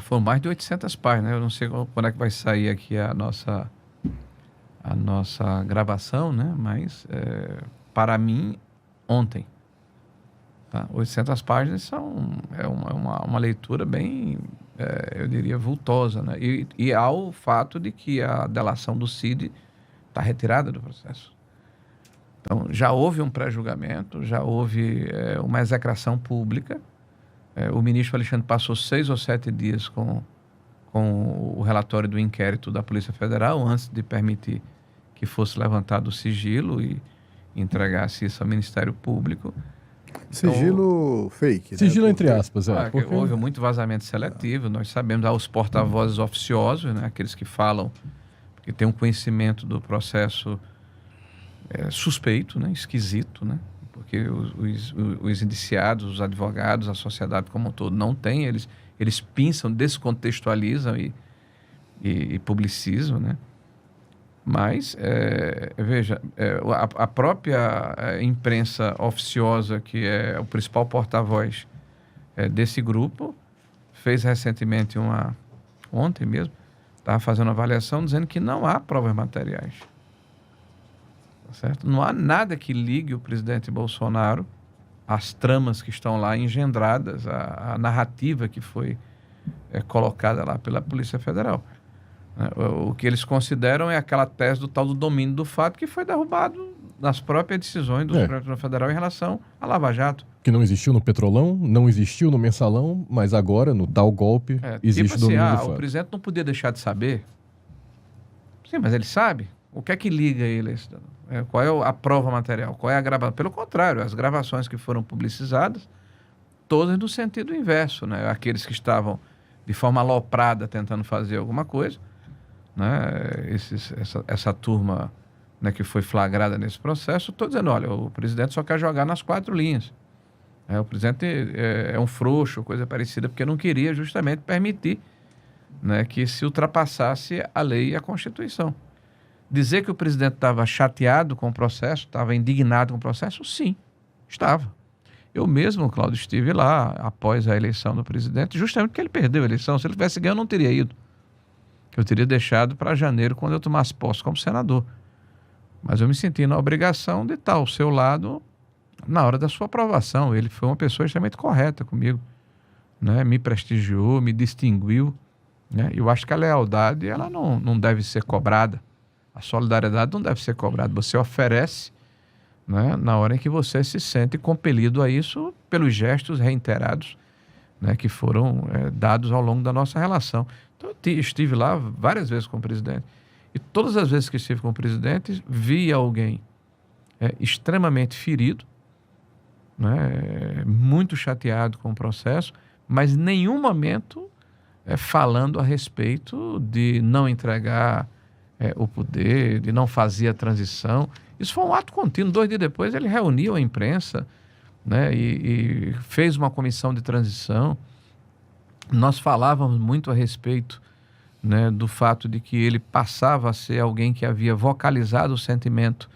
Foram mais de 800 páginas, né? Eu não sei quando é que vai sair aqui a nossa gravação, né? Mas, para mim, ontem. Tá? 800 páginas é uma leitura bem, eu diria, vultosa, né? E há o fato de que a delação do Cid está retirada do processo. Então, já houve um pré-julgamento, já houve uma execração pública. O ministro Alexandre passou 6 ou 7 dias com o relatório do inquérito da Polícia Federal antes de permitir que fosse levantado o sigilo e entregasse isso ao Ministério Público. Sigilo fake. Sigilo né? entre aspas, Porque houve muito vazamento seletivo. Nós sabemos, os porta-vozes oficiosos, né, aqueles que falam, que têm um conhecimento do processo suspeito, né, esquisito, né, porque os indiciados, os advogados, a sociedade como um todo não têm, eles pinçam, descontextualizam e publicizam, né? Mas, veja, a própria imprensa oficiosa, que é o principal porta-voz desse grupo, fez recentemente ontem mesmo, estava fazendo uma avaliação dizendo que não há provas materiais. Tá certo? Não há nada que ligue o presidente Bolsonaro às tramas que estão lá engendradas, a narrativa que foi colocada lá pela Polícia Federal. O que eles consideram é aquela tese do tal do domínio do fato que foi derrubado nas próprias decisões do Supremo Tribunal Federal em relação à Lava Jato. Que não existiu no Petrolão, não existiu no Mensalão, mas agora, no tal golpe, existe tipo assim, domínio do fato. O presidente não podia deixar de saber. Sim, mas ele sabe. O que é que liga ele? Qual é a prova material? Qual é a gravação? Pelo contrário, as gravações que foram publicizadas, todas no sentido inverso, né? Aqueles que estavam de forma aloprada tentando fazer alguma coisa, né? Essa turma, né, que foi flagrada nesse processo, estou dizendo, olha, o presidente só quer jogar nas 4 linhas. O presidente é um frouxo, coisa parecida, porque não queria justamente permitir, né, que se ultrapassasse a lei e a Constituição. Dizer que o presidente estava chateado com o processo, estava indignado com o processo, sim, estava. Eu mesmo, Cláudio, estive lá após a eleição do presidente, justamente porque ele perdeu a eleição. Se ele tivesse ganho, eu não teria ido. Eu teria deixado para janeiro, quando eu tomasse posse como senador. Mas eu me senti na obrigação de estar ao seu lado na hora da sua aprovação. Ele foi uma pessoa extremamente correta comigo, né? Me prestigiou, me distinguiu, né? Eu acho que a lealdade, ela não deve ser cobrada. A solidariedade não deve ser cobrada. Você oferece, né, na hora em que você se sente compelido a isso pelos gestos reiterados, né, que foram dados ao longo da nossa relação. Então, eu estive lá várias vezes com o presidente. E todas as vezes que estive com o presidente, vi alguém extremamente ferido, né, muito chateado com o processo, mas em nenhum momento falando a respeito de não entregar o poder, de não fazer a transição. Isso foi um ato contínuo. 2 dias depois, ele reuniu a imprensa, né, e fez uma comissão de transição. Nós falávamos muito a respeito, né, do fato de que ele passava a ser alguém que havia vocalizado o sentimento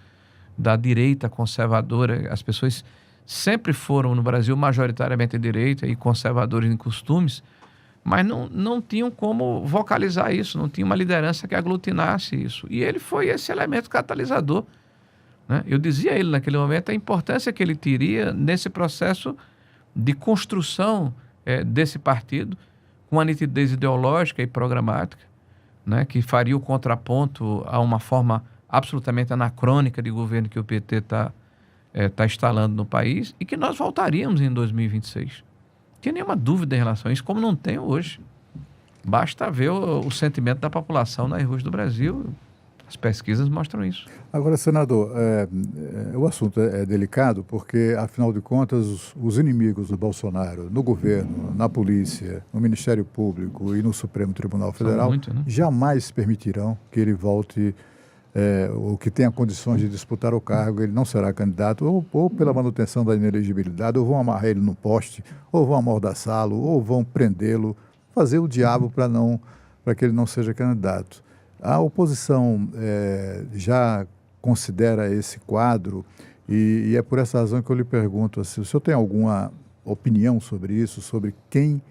da direita conservadora. As pessoas sempre foram, no Brasil, majoritariamente de direita e conservadores em costumes, mas não tinham como vocalizar isso, não tinha uma liderança que aglutinasse isso. E ele foi esse elemento catalisador, né? Eu dizia a ele naquele momento a importância que ele teria nesse processo de construção desse partido, com uma nitidez ideológica e programática, né, que faria o contraponto a uma forma absolutamente anacrônica de governo que o PT está instalando no país, e que nós voltaríamos em 2026. Não tinha nenhuma dúvida em relação a isso, como não tem hoje. Basta ver o sentimento da população nas ruas do Brasil. As pesquisas mostram isso. Agora, senador, o assunto é delicado porque, afinal de contas, os inimigos do Bolsonaro no governo, na polícia, no Ministério Público e no Supremo Tribunal Federal muito, né? jamais permitirão que ele volte ou que tenha condições de disputar o cargo. Ele não será candidato ou pela manutenção da inelegibilidade, ou vão amarrar ele no poste, ou vão amordaçá-lo, ou vão prendê-lo, fazer o diabo para que ele não seja candidato. A oposição já considera esse quadro e é por essa razão que eu lhe pergunto, assim, o senhor tem alguma opinião sobre isso, sobre quem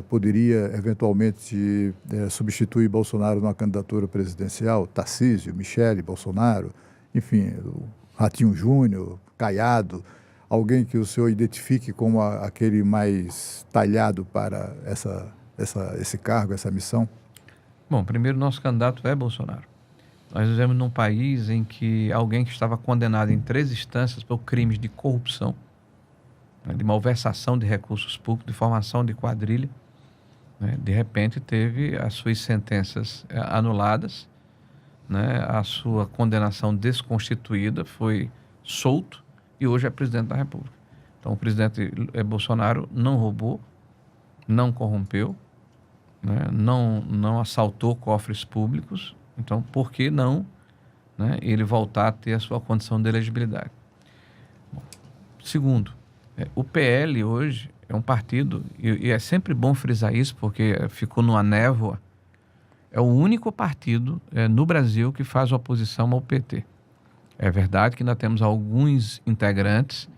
poderia eventualmente substituir Bolsonaro numa candidatura presidencial? Tarcísio, Michele, Bolsonaro, enfim, o Ratinho Júnior, Caiado, alguém que o senhor identifique como aquele mais talhado para esse cargo, essa missão? Bom, primeiro, nosso candidato é Bolsonaro. Nós vivemos num país em que alguém que estava condenado em 3 instâncias por crimes de corrupção, né, de malversação de recursos públicos, de formação de quadrilha, né, de repente teve as suas sentenças anuladas, né, a sua condenação desconstituída, foi solto e hoje é presidente da República. Então, o presidente Bolsonaro não roubou, não corrompeu, né, não assaltou cofres públicos. Então, por que não, né, ele voltar a ter a sua condição de elegibilidade? Bom, segundo, o PL hoje é um partido, e é sempre bom frisar isso, porque ficou numa névoa, é o único partido no Brasil que faz oposição ao PT. É verdade que ainda temos alguns integrantes,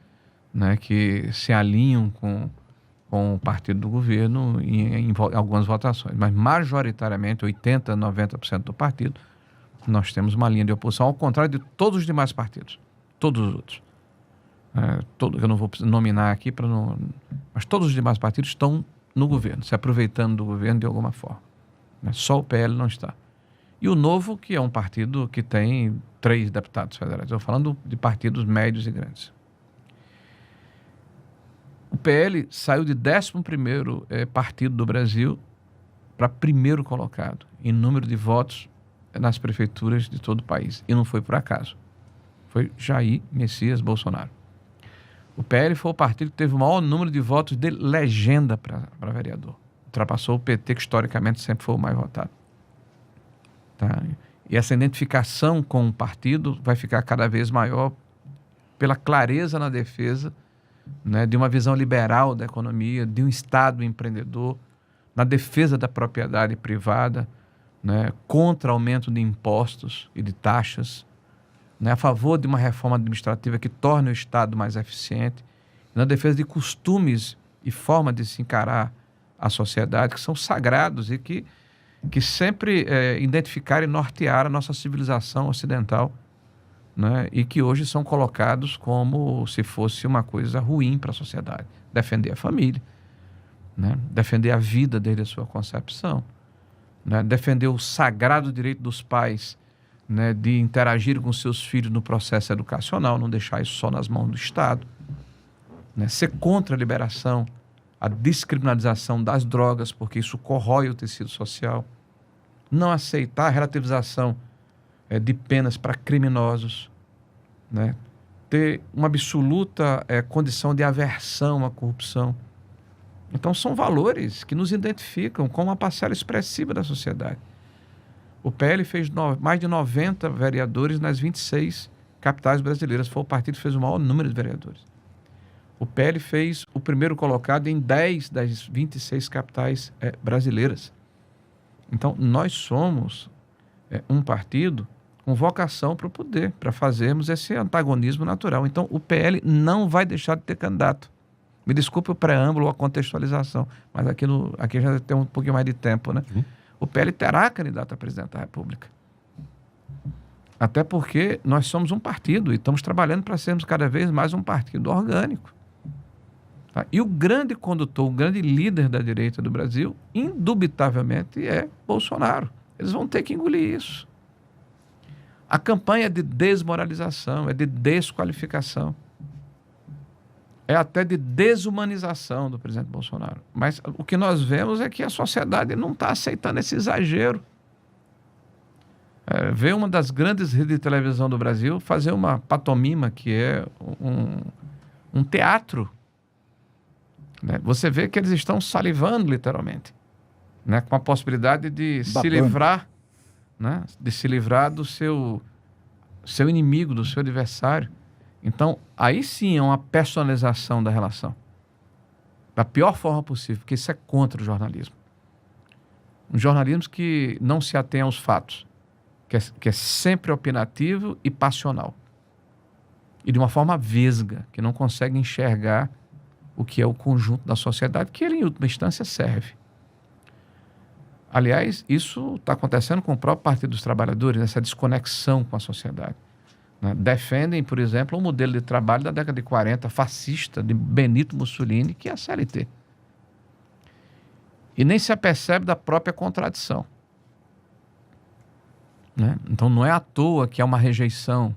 né, que se alinham com o partido do governo em algumas votações, mas majoritariamente 80%, 90% do partido, nós temos uma linha de oposição, ao contrário de todos os demais partidos, todos os outros. Eu não vou nominar aqui, mas todos os demais partidos estão no governo, se aproveitando do governo de alguma forma. Só o PL não está. E o Novo, que é um partido que tem 3 deputados federais. Estou falando de partidos médios e grandes. O PL saiu de 11º partido do Brasil para primeiro colocado em número de votos nas prefeituras de todo o país. E não foi por acaso. Foi Jair Messias Bolsonaro. O PL foi o partido que teve o maior número de votos de legenda para vereador. Ultrapassou o PT, que historicamente sempre foi o mais votado. Tá? E essa identificação com o partido vai ficar cada vez maior pela clareza na defesa, né, de uma visão liberal da economia, de um Estado empreendedor, na defesa da propriedade privada, né, contra aumento de impostos e de taxas, né, a favor de uma reforma administrativa que torne o Estado mais eficiente, na defesa de costumes e forma de se encarar a sociedade, que são sagrados e que sempre identificaram e nortearam a nossa civilização ocidental, né, e que hoje são colocados como se fosse uma coisa ruim para a sociedade. Defender a família, né, defender a vida desde a sua concepção, né, defender o sagrado direito dos pais, né, de interagir com seus filhos no processo educacional, não deixar isso só nas mãos do Estado, né, ser contra a liberação, a descriminalização das drogas, porque isso corrói o tecido social, não aceitar a relativização de penas para criminosos, né, ter uma absoluta condição de aversão à corrupção. Então, são valores que nos identificam com uma parcela expressiva da sociedade. O PL fez mais de 90 vereadores nas 26 capitais brasileiras. Foi o partido que fez o maior número de vereadores. O PL fez o primeiro colocado em 10 das 26 capitais brasileiras. Então, nós somos um partido com vocação para o poder, para fazermos esse antagonismo natural. Então, o PL não vai deixar de ter candidato. Me desculpe o preâmbulo ou a contextualização, mas aqui já tem um pouquinho mais de tempo, né? O PL terá candidato a presidente da República. Até porque nós somos um partido e estamos trabalhando para sermos cada vez mais um partido orgânico. Tá? E o grande condutor, o grande líder da direita do Brasil, indubitavelmente, é Bolsonaro. Eles vão ter que engolir isso. A campanha é de desmoralização, é de desqualificação, é até de desumanização do presidente Bolsonaro. Mas o que nós vemos é que a sociedade não está aceitando esse exagero. Ver uma das grandes redes de televisão do Brasil fazer uma pantomima, que é um teatro. Né? Você vê que eles estão salivando, literalmente, né? Com a possibilidade de se livrar, né? De se livrar do seu inimigo, do seu adversário. Então, aí sim é uma personalização da relação. Da pior forma possível, porque isso é contra o jornalismo. Um jornalismo que não se atém aos fatos, que é sempre opinativo e passional. E de uma forma vesga, que não consegue enxergar o que é o conjunto da sociedade, que ele, em última instância, serve. Aliás, isso está acontecendo com o próprio Partido dos Trabalhadores, essa desconexão com a sociedade. Né? Defendem, por exemplo, um modelo de trabalho da década de 40, fascista, de Benito Mussolini, que é a CLT. E nem se apercebe da própria contradição. Né? Então, não é à toa que há uma rejeição,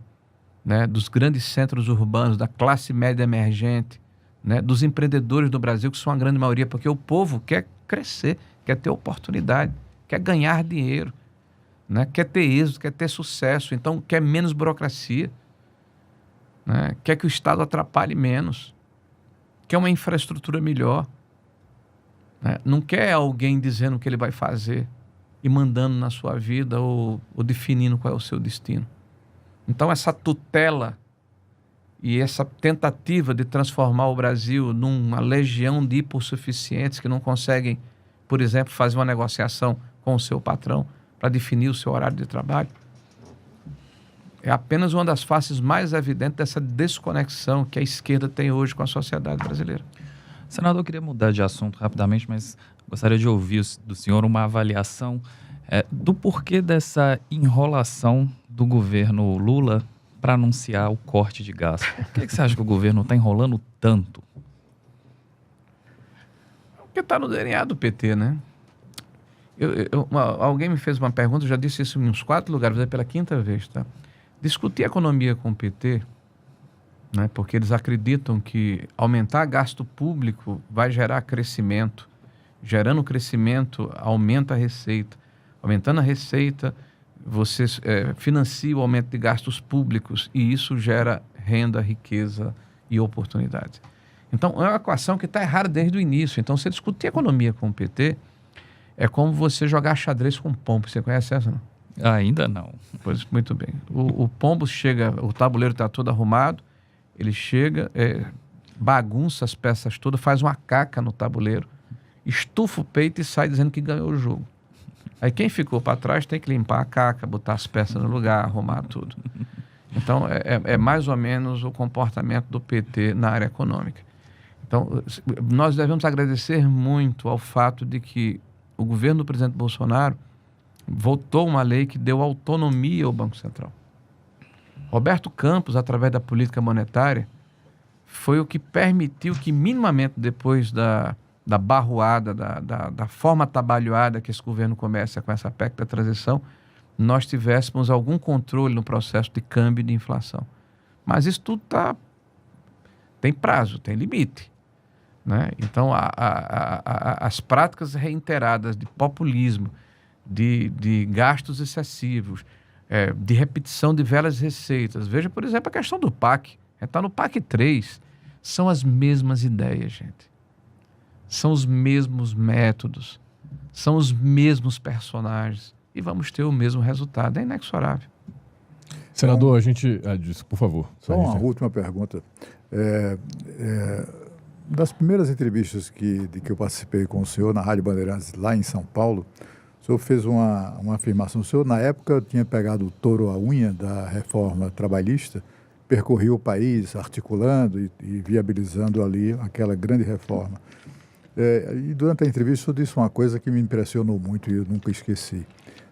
né, dos grandes centros urbanos, da classe média emergente, né, dos empreendedores do Brasil, que são a grande maioria, porque o povo quer crescer, quer ter oportunidade, quer ganhar dinheiro. né? Quer ter êxito, quer ter sucesso, então quer menos burocracia, né? Quer que o Estado atrapalhe menos, quer uma infraestrutura melhor, né? Não quer alguém dizendo o que ele vai fazer e mandando na sua vida ou definindo qual é o seu destino. Então essa tutela e essa tentativa de transformar o Brasil numa legião de hipossuficientes que não conseguem, por exemplo, fazer uma negociação com o seu patrão para definir o seu horário de trabalho, é apenas uma das faces mais evidentes dessa desconexão que a esquerda tem hoje com a sociedade brasileira. Senador, eu queria mudar de assunto rapidamente, mas gostaria de ouvir do senhor uma avaliação do porquê dessa enrolação do governo Lula para anunciar o corte de gastos. Por que você acha que o governo está enrolando tanto? Porque está no DNA do PT, né? Alguém me fez uma pergunta, eu já disse isso em uns 4 lugares, vou dizer pela 5ª vez, tá? Discutir economia com o PT, né, porque eles acreditam que aumentar gasto público vai gerar crescimento. Gerando crescimento, aumenta a receita. Aumentando a receita, você financia o aumento de gastos públicos e isso gera renda, riqueza e oportunidades. Então, é uma equação que está errada desde o início. Então, você discutir economia com o PT é como você jogar xadrez com pombo. Você conhece essa, não? Ainda não. Pois, muito bem. O pombo chega, o tabuleiro está todo arrumado, ele chega, bagunça as peças todas, faz uma caca no tabuleiro, estufa o peito e sai dizendo que ganhou o jogo. Aí quem ficou para trás tem que limpar a caca, botar as peças no lugar, arrumar tudo. Então, é mais ou menos o comportamento do PT na área econômica. Então, nós devemos agradecer muito ao fato de que o governo do presidente Bolsonaro votou uma lei que deu autonomia ao Banco Central. Roberto Campos, através da política monetária, foi o que permitiu que minimamente depois da barroada, da forma atabalhoada que esse governo começa com essa PEC da transição, nós tivéssemos algum controle no processo de câmbio e de inflação. Mas isso tudo tem prazo, tem limite, né? Então, as práticas reiteradas de populismo, de gastos excessivos, de repetição de velhas receitas. Veja, por exemplo, a questão do PAC. Está no PAC 3. São as mesmas ideias, gente. São os mesmos métodos. São os mesmos personagens. E vamos ter o mesmo resultado. É inexorável. Senador, a gente... por favor. Só uma última pergunta. Das primeiras entrevistas que eu participei com o senhor na Rádio Bandeirantes, lá em São Paulo, o senhor fez uma afirmação. O senhor, na época, tinha pegado o touro à unha da reforma trabalhista, percorreu o país articulando e viabilizando ali aquela grande reforma. E durante a entrevista, o senhor disse uma coisa que me impressionou muito e eu nunca esqueci.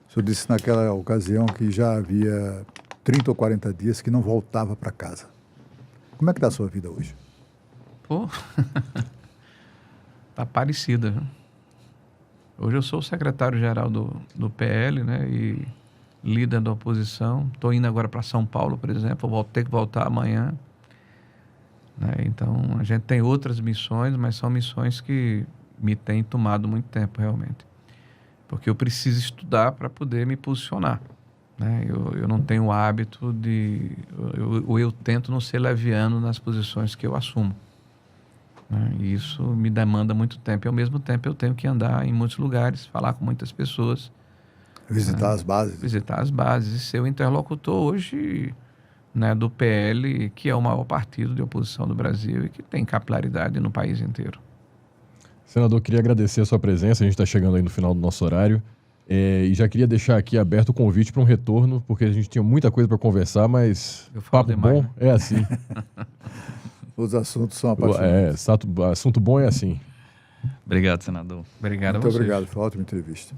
O senhor disse naquela ocasião que já havia 30 ou 40 dias que não voltava para casa. Como é que está a sua vida hoje? Pô, tá parecida, viu? Hoje eu sou o secretário-geral do PL, né, e líder da oposição. Estou indo agora para São Paulo, por exemplo, vou ter que voltar amanhã. Né? Então, a gente tem outras missões, mas são missões que me têm tomado muito tempo, realmente. Porque eu preciso estudar para poder me posicionar. Né? Eu não tenho o hábito de... eu tento não ser leviano nas posições que eu assumo. E isso me demanda muito tempo. E, ao mesmo tempo, eu tenho que andar em muitos lugares, falar com muitas pessoas. Visitar as bases. Visitar as bases. E ser o interlocutor hoje, né, do PL, que é o maior partido de oposição do Brasil e que tem capilaridade no país inteiro. Senador, queria agradecer a sua presença. A gente está chegando aí no final do nosso horário. E já queria deixar aqui aberto o convite para um retorno, porque a gente tinha muita coisa para conversar, mas papo demais, bom, né? É assim. Os assuntos são apaixonantes. Assunto bom é assim. Obrigado, senador. Obrigado a Muito vocês. obrigado, foi uma ótima entrevista.